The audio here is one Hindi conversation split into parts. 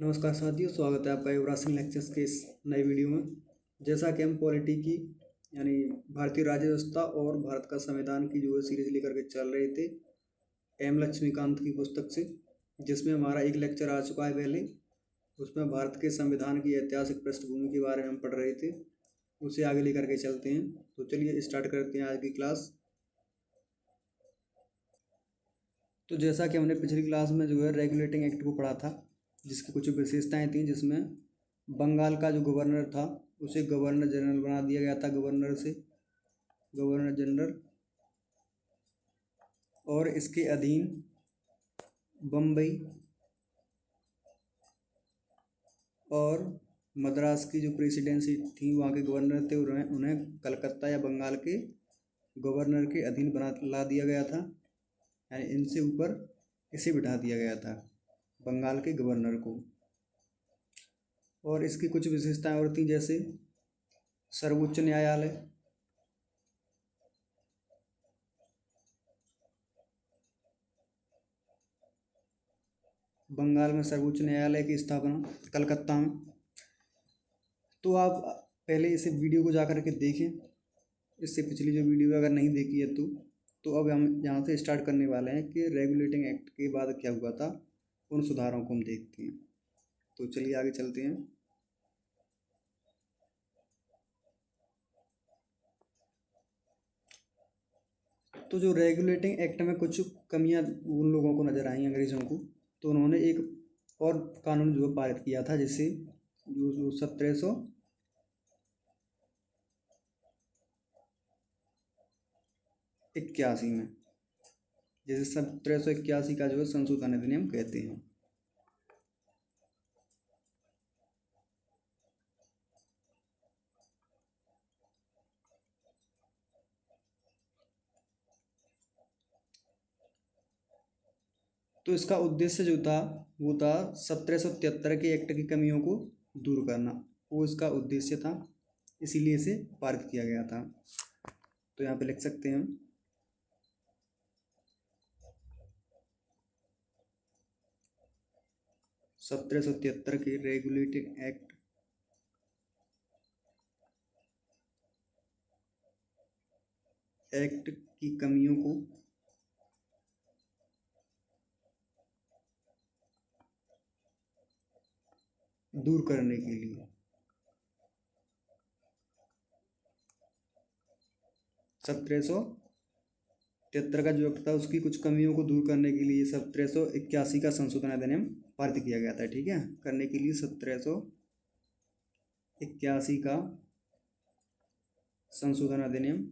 नमस्कार साथियों, स्वागत है आपका युवराज सिंह लेक्चर्स के इस नई वीडियो में। जैसा कि हम पॉलिटी की यानी भारतीय राज्य व्यवस्था और भारत का संविधान की जो है सीरीज लेकर के चल रहे थे एम लक्ष्मीकांत की पुस्तक से, जिसमें हमारा एक लेक्चर आ चुका है पहले। उसमें भारत के संविधान की ऐतिहासिक पृष्ठभूमि के बारे में हम पढ़ रहे थे, उसे आगे लेकर के चलते हैं। तो चलिए स्टार्ट करते हैं आज की क्लास। तो जैसा कि हमने पिछली क्लास में जो है रेगुलेटिंग एक्ट को पढ़ा था, जिसकी कुछ विशेषताएं थीं, जिसमें बंगाल का जो गवर्नर था उसे गवर्नर जनरल बना दिया गया था, गवर्नर से गवर्नर जनरल, और इसके अधीन बम्बई और मद्रास की जो प्रेसिडेंसी थी, वहाँ के गवर्नर थे, उन्हें कलकत्ता या बंगाल के गवर्नर के अधीन बना ला दिया गया था, यानी इनसे ऊपर इसे बिठा दिया गया था, बंगाल के गवर्नर को। और इसकी कुछ विशेषताएं और थी, जैसे सर्वोच्च न्यायालय, बंगाल में सर्वोच्च न्यायालय की स्थापना कलकत्ता में। तो आप पहले इसे वीडियो को जा कर के देखें, इससे पिछली जो वीडियो अगर नहीं देखी है तो अब हम यहाँ से स्टार्ट करने वाले हैं कि रेगुलेटिंग एक्ट के बाद क्या हुआ था, उन सुधारों को हम देखते हैं। तो चलिए आगे चलते हैं। तो जो रेगुलेटिंग एक्ट में कुछ कमियां उन लोगों को नज़र आई, अंग्रेज़ों को, तो उन्होंने एक और कानून जो है पारित किया था, जिससे जो 1781 में, जिसे 1781 का जो है संशोधन अधिनियम कहते हैं। तो इसका उद्देश्य जो था वो था 1773 के एक्ट की कमियों को दूर करना, वो इसका उद्देश्य था, इसीलिए इसे पारित किया गया था। तो यहाँ पे लिख सकते हैं 1773 के रेगुलेटिंग एक्ट की कमियों को दूर करने के लिए 1773 का जो एक्ट था उसकी कुछ कमियों को दूर करने के लिए 1781 का संशोधन अधिनियम पारित किया गया था। ठीक है, करने के लिए 1781 का संशोधन अधिनियम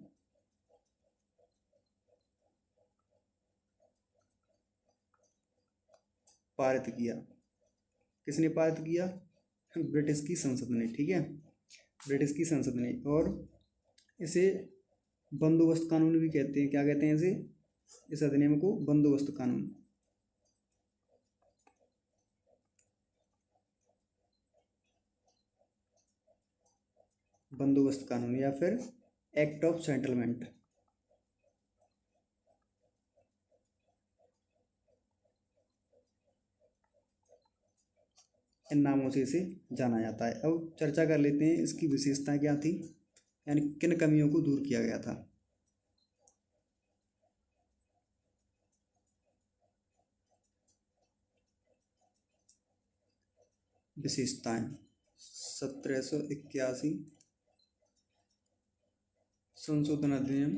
पारित किया। किसने पारित किया? ब्रिटिश की संसद ने। ठीक है, ब्रिटिश की संसद ने। और इसे बंदोबस्त कानून भी कहते हैं। क्या कहते हैं इसे? इस अधिनियम को बंदोबस्त कानून, बंदोबस्त कानून या फिर एक्ट ऑफ सेटलमेंट, इन नामों से इसे जाना जाता है। अब चर्चा कर लेते हैं इसकी विशेषताएं क्या थी, यानी किन कमियों को दूर किया गया था। विशेषताएं 1781 संशोधन अधिनियम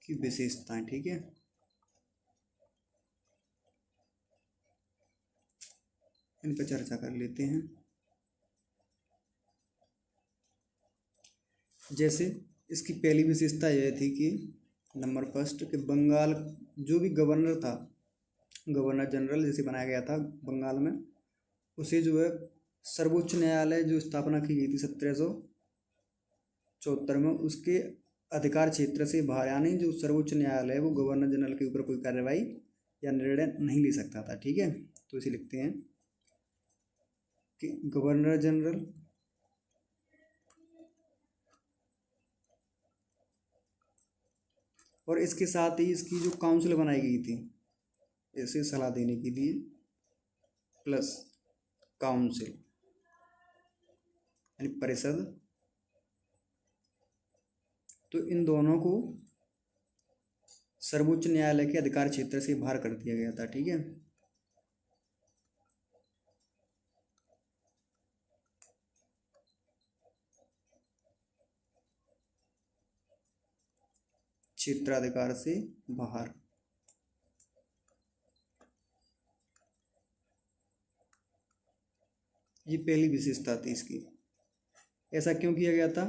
की विशेषताएं। ठीक है, इन पर चर्चा कर लेते हैं। जैसे इसकी पहली विशेषता यह थी कि नंबर फर्स्ट कि बंगाल जो भी गवर्नर था, गवर्नर जनरल जिसे बनाया गया था बंगाल में, उसे जो है सर्वोच्च न्यायालय जो स्थापना की गई थी 1774 में, उसके अधिकार क्षेत्र से बाहर, यानी जो सर्वोच्च न्यायालय है वो गवर्नर जनरल के ऊपर कोई कार्रवाई या निर्णय नहीं ले सकता था। ठीक है, तो इसे लिखते हैं कि गवर्नर जनरल और इसके साथ ही इसकी जो काउंसिल बनाई गई थी इसे सलाह देने के लिए, प्लस काउंसिल यानी परिषद, तो इन दोनों को सर्वोच्च न्यायालय के अधिकार क्षेत्र से बाहर कर दिया गया था। ठीक है, क्षेत्राधिकार से बाहर। ये पहली विशेषता थी इसकी। ऐसा क्यों किया गया था?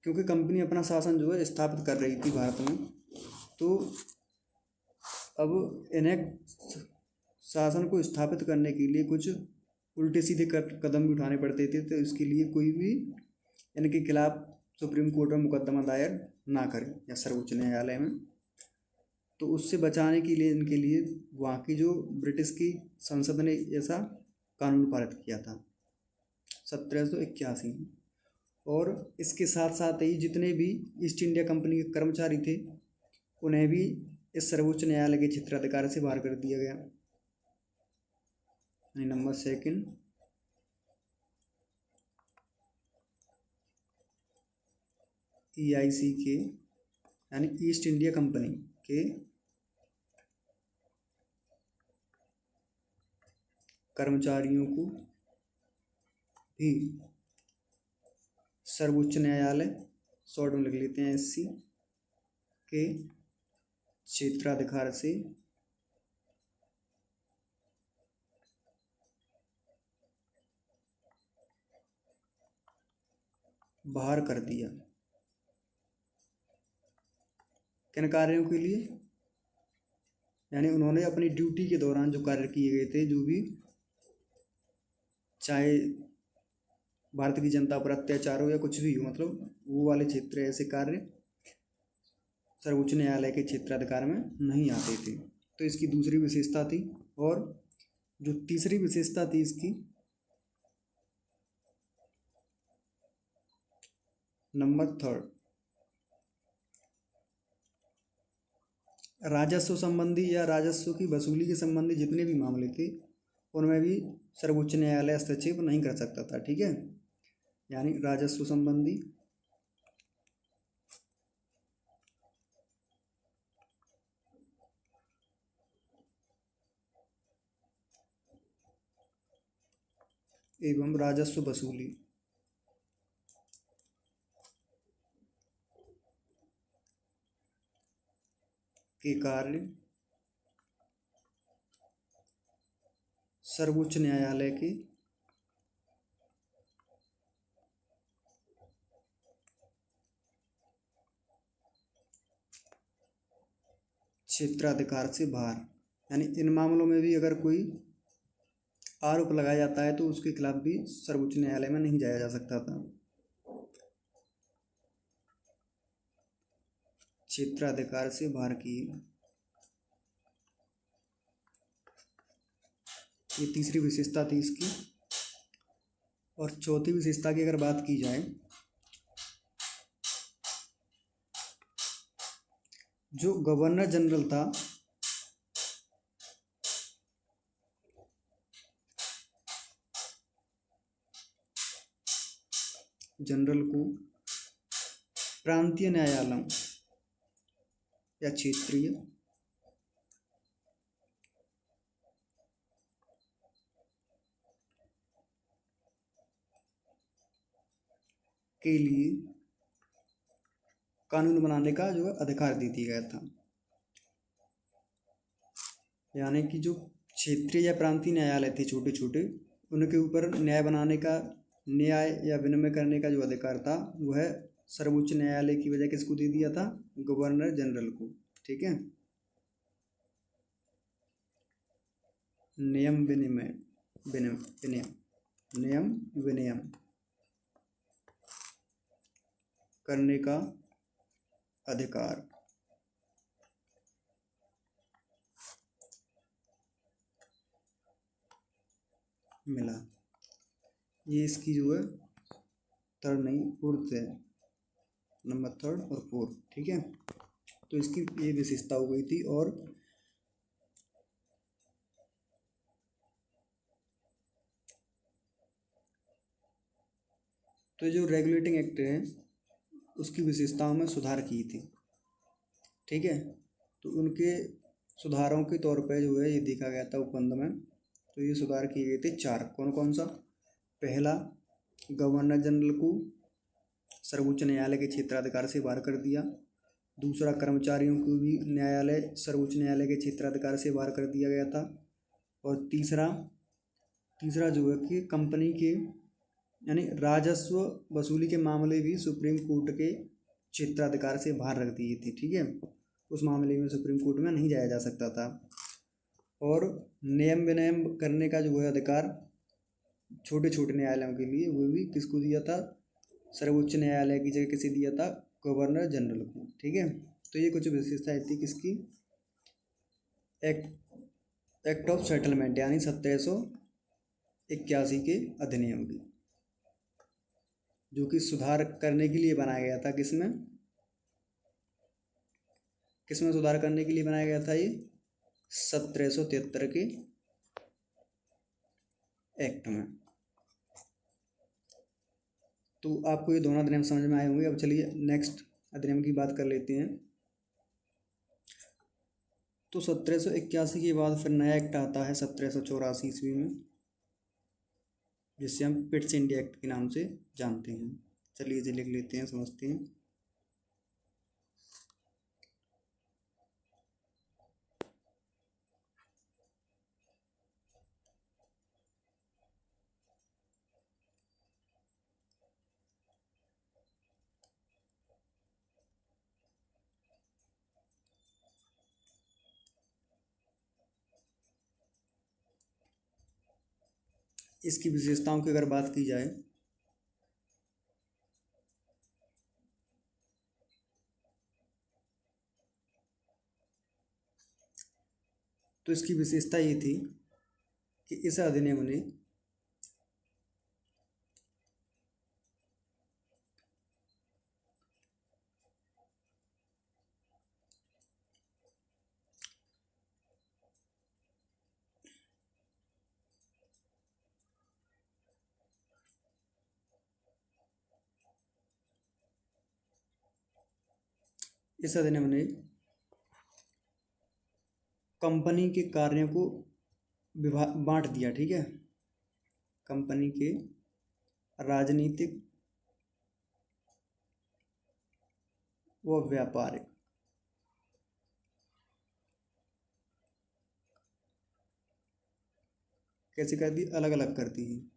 क्योंकि कंपनी अपना शासन जो है स्थापित कर रही थी भारत में, तो अब इन्हें शासन को स्थापित करने के लिए कुछ उल्टे सीधे कदम भी उठाने पड़ते थे, तो इसके लिए कोई भी इनके खिलाफ सुप्रीम कोर्ट में मुकदमा दायर ना करें या सर्वोच्च न्यायालय में। तो उससे बचाने के लिए इनके लिए वहाँ की जो ब्रिटिश की संसद ने ऐसा कानून पारित किया था 1781 में। और इसके साथ साथ ही जितने भी ईस्ट इंडिया कंपनी के कर्मचारी थे उन्हें भी इस सर्वोच्च न्यायालय के क्षेत्राधिकार से बाहर कर दिया गया। नंबर सेकंड, EIC के यानी ईस्ट इंडिया कंपनी के कर्मचारियों को भी सर्वोच्च न्यायालय, शॉर्ट में लिख लेते हैं SC, के क्षेत्राधिकार से बाहर कर दिया। किन कार्यों के लिए? यानी उन्होंने अपनी ड्यूटी के दौरान जो कार्य किए गए थे, जो भी चाहे भारत की जनता पर अत्याचार हो या कुछ भी हो, मतलब वो वाले क्षेत्र ऐसे कार्य सर्वोच्च न्यायालय के क्षेत्राधिकार में नहीं आते थे। तो इसकी दूसरी विशेषता थी। और जो तीसरी विशेषता थी इसकी, नंबर थर्ड, राजस्व संबंधी या राजस्व की वसूली के संबंधी जितने भी मामले थे उनमें भी सर्वोच्च न्यायालय हस्तक्षेप नहीं कर सकता था। ठीक है, यानी राजस्व संबंधी एवं राजस्व वसूली के कार्य सर्वोच्च न्यायालय के क्षेत्राधिकार से बाहर, यानी इन मामलों में भी अगर कोई आरोप लगाया जाता है तो उसके खिलाफ भी सर्वोच्च न्यायालय में नहीं जाया जा सकता था। क्षेत्राधिकार से बाहर की ये तीसरी विशेषता थी इसकी। और चौथी विशेषता की अगर बात की जाए, जो गवर्नर जनरल था जनरल को प्रांतीय न्यायालयों या क्षेत्रीय के लिए कानून बनाने का जो अधिकार दे दिया गया था। यानी कि जो क्षेत्रीय या प्रांतीय न्यायालय थे छोटे छोटे, उनके ऊपर न्याय बनाने का, न्याय या विनिमय करने का जो अधिकार था वह सर्वोच्च न्यायालय की वजह किसको दे दिया था? गवर्नर जनरल को। ठीक है, नियम विनिमय नियम विनियम करने का अधिकार मिला। ये इसकी जो है थर्ड नहीं फोर्थ है, नंबर थर्ड और फोर्थ। ठीक है, तो इसकी ये विशेषता हो गई थी। और तो जो रेगुलेटिंग एक्ट है उसकी विशेषताओं में सुधार की थी। ठीक है, तो उनके सुधारों के तौर पे जो है ये देखा गया था उपबंध में। तो ये सुधार किए गए थे 4। कौन कौन सा? पहला, गवर्नर जनरल को सर्वोच्च न्यायालय के क्षेत्राधिकार से बाहर कर दिया। दूसरा, कर्मचारियों को भी सर्वोच्च न्यायालय के क्षेत्राधिकार से बाहर कर दिया गया था। और तीसरा जो है कि कंपनी के यानी राजस्व वसूली के मामले भी सुप्रीम कोर्ट के क्षेत्राधिकार से बाहर रख दिए थे। ठीक है, उस मामले में सुप्रीम कोर्ट में नहीं जाया जा सकता था। और नियम विनियम करने का जो है अधिकार छोटे छोटे न्यायालयों के लिए वो भी किसको दिया था? सर्वोच्च न्यायालय की जगह किसे दिया था? गवर्नर जनरल को। ठीक है, तो ये कुछ विशेषताएं थी किसकी? एक्ट ऑफ सेटलमेंट यानी 1781 के अधिनियम की, जो कि सुधार करने के लिए बनाया गया था। किसमें सुधार करने के लिए बनाया गया था? ये 1773 के एक्ट में। तो आपको ये दोनों अधिनियम समझ में आए होंगे। अब चलिए नेक्स्ट अधिनियम की बात कर लेते हैं। तो 1781 के बाद फिर नया एक्ट आता है 1784 ईस्वी में, जिसे हम पिट्स इंडिया एक्ट के नाम से जानते हैं। चलिए इसे लिख लेते हैं, समझते हैं। इसकी विशेषताओं की अगर बात की जाए तो इसकी विशेषता ये थी कि इस अधिनियम ने कंपनी के कार्यों को बांट दिया। ठीक है, कंपनी के राजनीतिक व व्यापारिक कैसे कर दी? अलग अलग कर दी।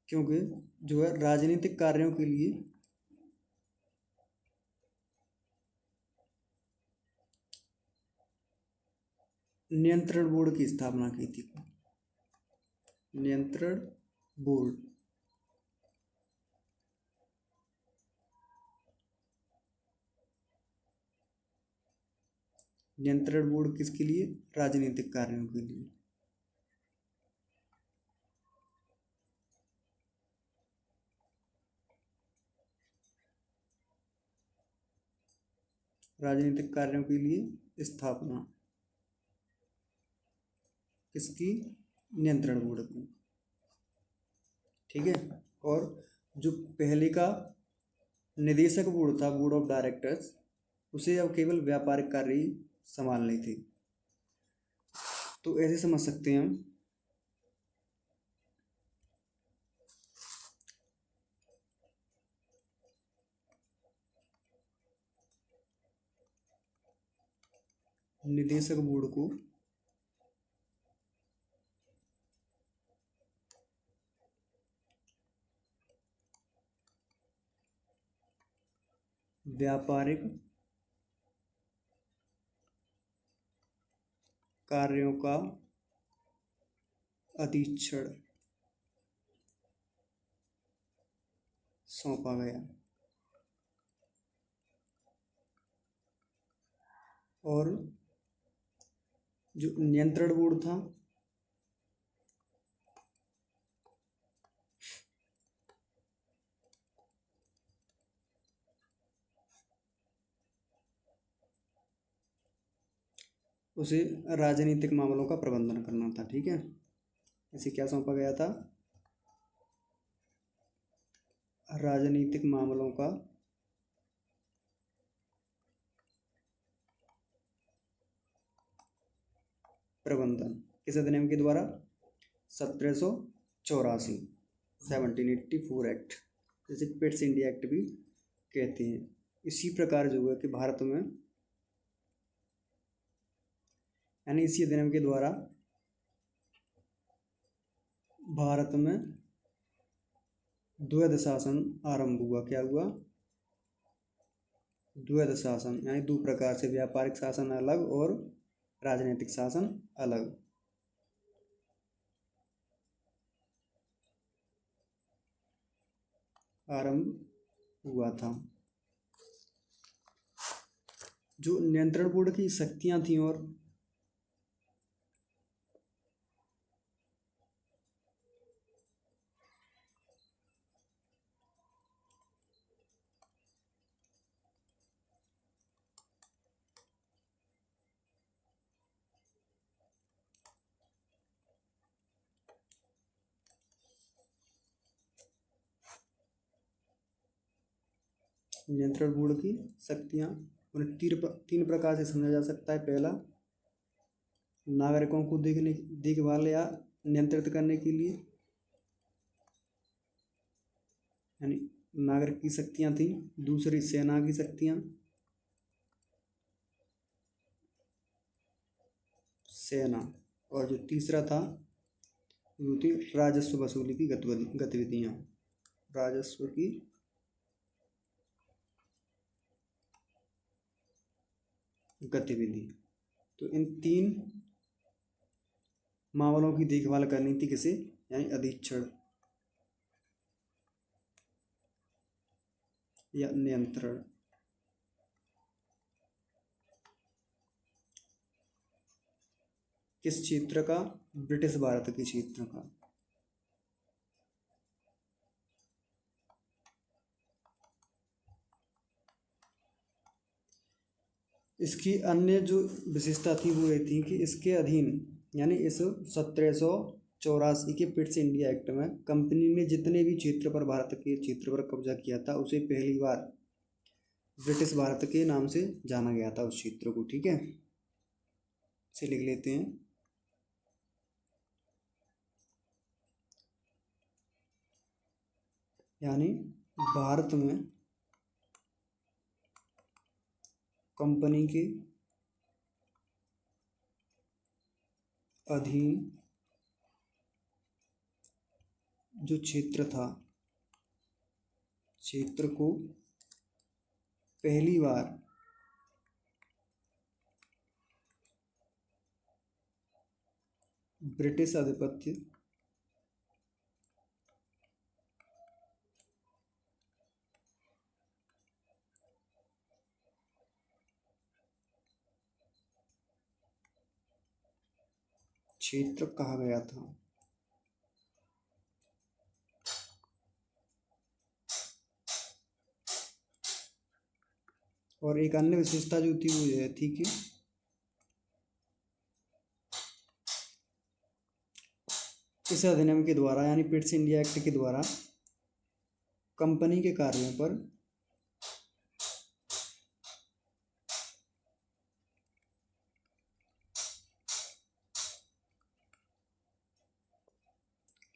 क्योंकि जो है राजनीतिक कार्यों के लिए नियंत्रण बोर्ड की स्थापना की थी। नियंत्रण बोर्ड किसके लिए? राजनीतिक कार्यों के लिए। राजनीतिक कार्यों के लिए स्थापना किसकी? नियंत्रण बोर्ड की। ठीक है, और जो पहले का निदेशक बोर्ड था, बोर्ड ऑफ डायरेक्टर्स, उसे अब केवल व्यापारिक कार्य ही संभालने थे। तो ऐसे समझ सकते हैं हम निदेशक बोर्ड को व्यापारिक कार्यों का अधीक्षण सौंपा गया। और जो नियंत्रण बोर्ड था उसे राजनीतिक मामलों का प्रबंधन करना था। ठीक है, इसे क्या सौंपा गया था? राजनीतिक मामलों का प्रबंधन किस अधिनियम के द्वारा? 1784, 1784 एक्ट, जैसे पिट्स इंडिया एक्ट भी कहते हैं। इसी प्रकार जो है कि भारत में, यानी इसी अधिनियम के द्वारा भारत में द्वैध शासन आरंभ हुआ। क्या हुआ? द्वैध शासन, यानी दो प्रकार से, व्यापारिक शासन अलग और राजनीतिक शासन अलग। आरंभ हुआ था। जो नियंत्रण बोर्ड की शक्तियां थी और नियंत्रण बोर्ड की शक्तियां उन्हें तीन प्रकार से समझा जा सकता है। पहला, नागरिकों को देखभाल या नियंत्रित करने के लिए, यानी नागरिक की शक्तियां थी। दूसरी, सेना की शक्तियां, सेना। और जो तीसरा था वो थी राजस्व वसूली की गतिविधियां, राजस्व की गतिविधि। तो इन तीन मामलों की देखभाल करनी थी किसे? यानी अधीक्षण या नियंत्रण। किस क्षेत्र का? ब्रिटिश भारत के क्षेत्र का। इसकी अन्य जो विशेषता थी वो ये थी कि इसके अधीन, यानी इस 1784 के पिट्स इंडिया एक्ट में कंपनी ने जितने भी क्षेत्र पर, भारत के क्षेत्र पर कब्जा किया था, उसे पहली बार ब्रिटिश भारत के नाम से जाना गया था, उस क्षेत्र को। ठीक है, इसे लिख लेते हैं। यानी भारत में कंपनी के अधीन जो क्षेत्र था, क्षेत्र को पहली बार ब्रिटिश आधिपत्य क्षेत्र कहा गया था। और एक अन्य विशेषता जो थी वो यह थी कि इस अधिनियम के द्वारा, यानी पिट्स इंडिया एक्ट के द्वारा, कंपनी के कार्यों पर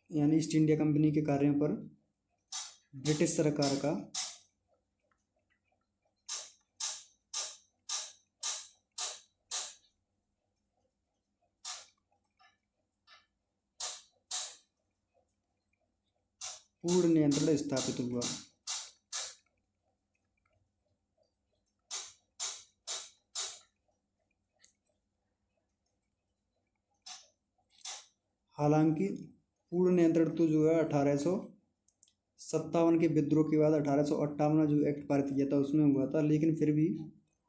यानी ईस्ट इंडिया कंपनी के कार्यों पर ब्रिटिश सरकार का पूर्ण नियंत्रण स्थापित हुआ। हालांकि पूर्ण नियंत्रण तो जो है 1857 के विद्रोह के बाद 1858 में जो एक्ट पारित किया था उसमें हुआ था, लेकिन फिर भी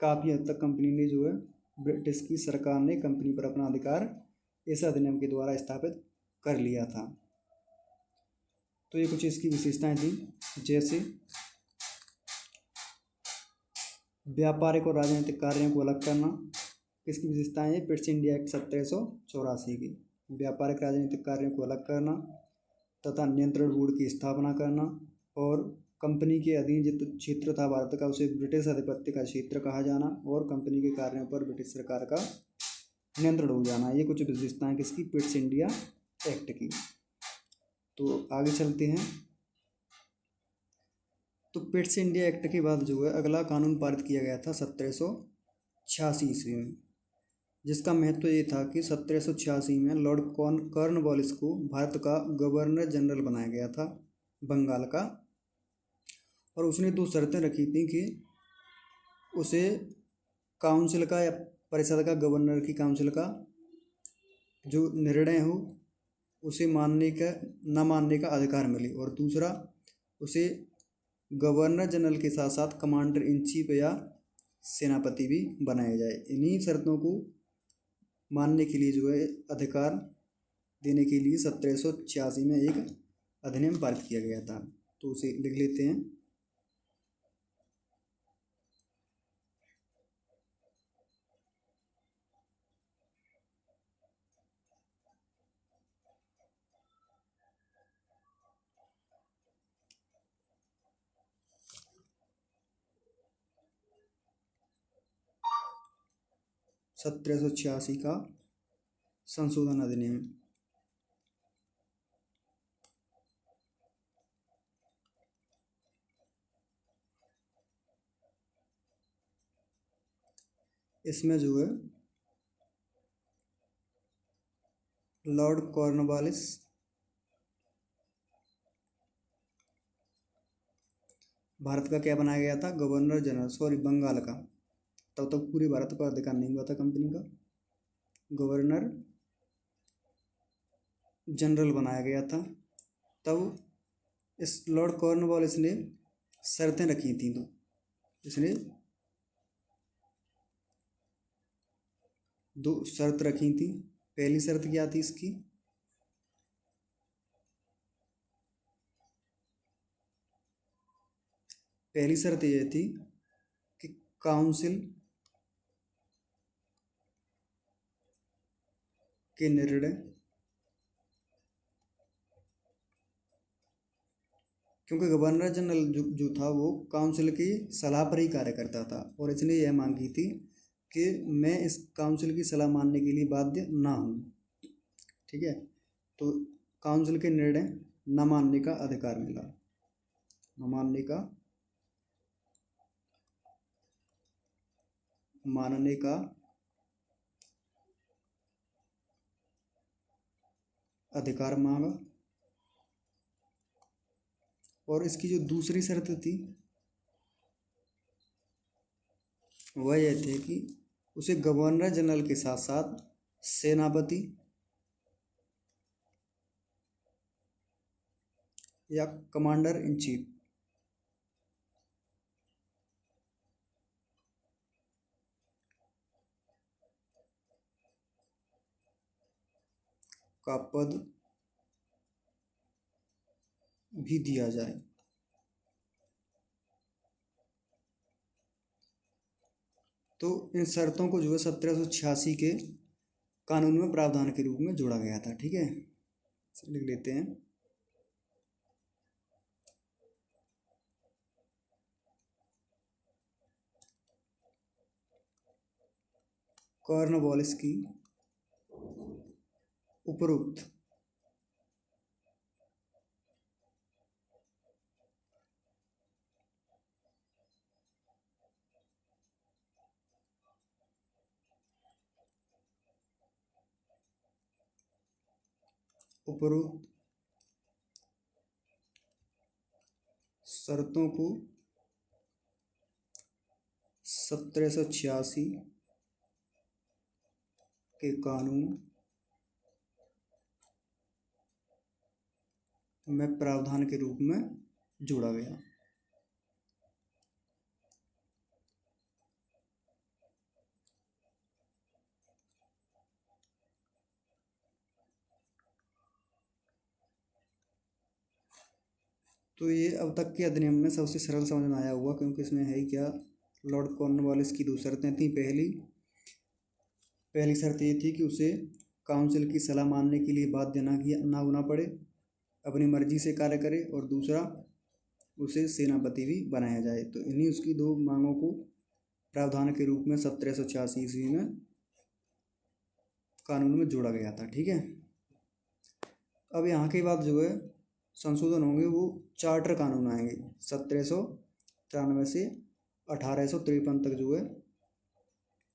काफ़ी हद तक कंपनी ने जो है, ब्रिटिश की सरकार ने कंपनी पर अपना अधिकार इस अधिनियम के द्वारा स्थापित कर लिया था। तो ये कुछ इसकी विशेषताएं थी, जैसे व्यापारिक और राजनीतिक कार्यों को अलग करना, किसकी विशेषताएं हैं? पिट्स इंडिया एक्ट 1784 की। व्यापारिक राजनीतिक कार्यों को अलग करना तथा नियंत्रण बोर्ड की स्थापना करना, और कंपनी के अधीन जो क्षेत्र था भारत का उसे ब्रिटिश आधिपत्य का क्षेत्र कहा जाना, और कंपनी के कार्यों पर ब्रिटिश सरकार का नियंत्रण हो जाना। ये कुछ विशेषताएं किसकी? पिट्स इंडिया एक्ट की। तो आगे चलते हैं। तो पिट्स इंडिया एक्ट के बाद जो है अगला कानून पारित किया गया था 1786 ईस्वी में, जिसका महत्व ये था कि 1786 में लॉर्ड कॉर्नवालिस को भारत का गवर्नर जनरल बनाया गया था बंगाल का, और उसने दो शर्तें रखी थी कि उसे काउंसिल का या परिषद का, गवर्नर की काउंसिल का जो निर्णय हो उसे मानने का न मानने का अधिकार मिले, और दूसरा उसे गवर्नर जनरल के साथ साथ कमांडर इन चीफ या सेनापति भी बनाया जाए। इन्हीं शर्तों को मानने के लिए जो है अधिकार देने के लिए 1786 में एक अधिनियम पारित किया गया था। तो उसे लिख लेते हैं। सत्रह सौ छियासी का संशोधन अधिनियम। इसमें जो है लॉर्ड कॉर्नवालिस भारत का क्या बनाया गया था? गवर्नर जनरल, सॉरी बंगाल का, तब तक पूरे भारत पर अधिकार नहीं हुआ था कंपनी का। गवर्नर जनरल बनाया गया था। तब इस लॉर्ड कॉर्नवालिस ने शर्तें रखी थी। तो इसने दो शर्त रखी थी। पहली शर्त क्या थी इसकी? पहली शर्त यह थी कि काउंसिल के निर्णय, क्योंकि गवर्नर जनरल जो था वो काउंसिल की सलाह पर ही कार्य करता था, और इसने यह मांग की थी कि मैं इस काउंसिल की सलाह मानने के लिए बाध्य ना हूँ। ठीक है, तो काउंसिल के निर्णय न मानने का अधिकार मिला, न मानने का अधिकार मांगा। और इसकी जो दूसरी शर्त थी वह यह थी कि उसे गवर्नर जनरल के साथ साथ सेनापति या कमांडर इन चीफ का पद भी दिया जाए। तो इन शर्तों को जो है 1786 के कानून में प्रावधान के रूप में जोड़ा गया था। ठीक है, लिख लेते हैं। कॉर्नवालिस की उपरोक्त शर्तों को 1786 के कानून में प्रावधान के रूप में जोड़ा गया। तो ये अब तक के अधिनियम में सबसे सरल समझ में आया हुआ, क्योंकि इसमें है ही क्या, लॉर्ड कॉर्नवालिस की दो शर्तें थी। पहली पहली शर्त ये थी कि उसे काउंसिल की सलाह मानने के लिए बाध्य ना होना पड़े, अपनी मर्जी से कार्य करे, और दूसरा उसे सेनापति भी बनाया जाए। तो इन्हीं उसकी दो मांगों को प्रावधान के रूप में 1786 ईस्वी में कानून में जोड़ा गया था। ठीक है, अब यहाँ के बाद जो है संशोधन होंगे वो चार्टर कानून आएंगे 1793 से 1853 तक, जो है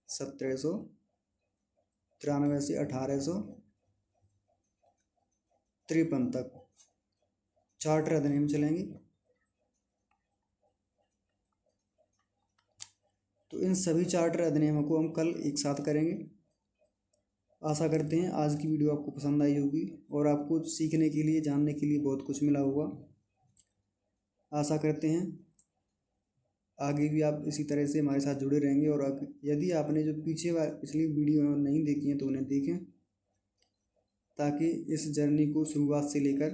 1793 से 1853 तक चार्टर अधिनियम चलेंगे। तो इन सभी चार्टर अधिनियमों को हम कल एक साथ करेंगे। आशा करते हैं आज की वीडियो आपको पसंद आई होगी और आपको सीखने के लिए, जानने के लिए बहुत कुछ मिला होगा। आशा करते हैं आगे भी आप इसी तरह से हमारे साथ जुड़े रहेंगे, और यदि आपने जो पिछली वीडियो नहीं देखी हैं तो उन्हें देखें, ताकि इस जर्नी को शुरुआत से लेकर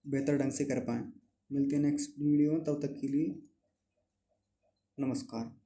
बेहतर ढंग से कर पाएँ। मिलते हैं नेक्स्ट वीडियो में, तब तक के लिए नमस्कार।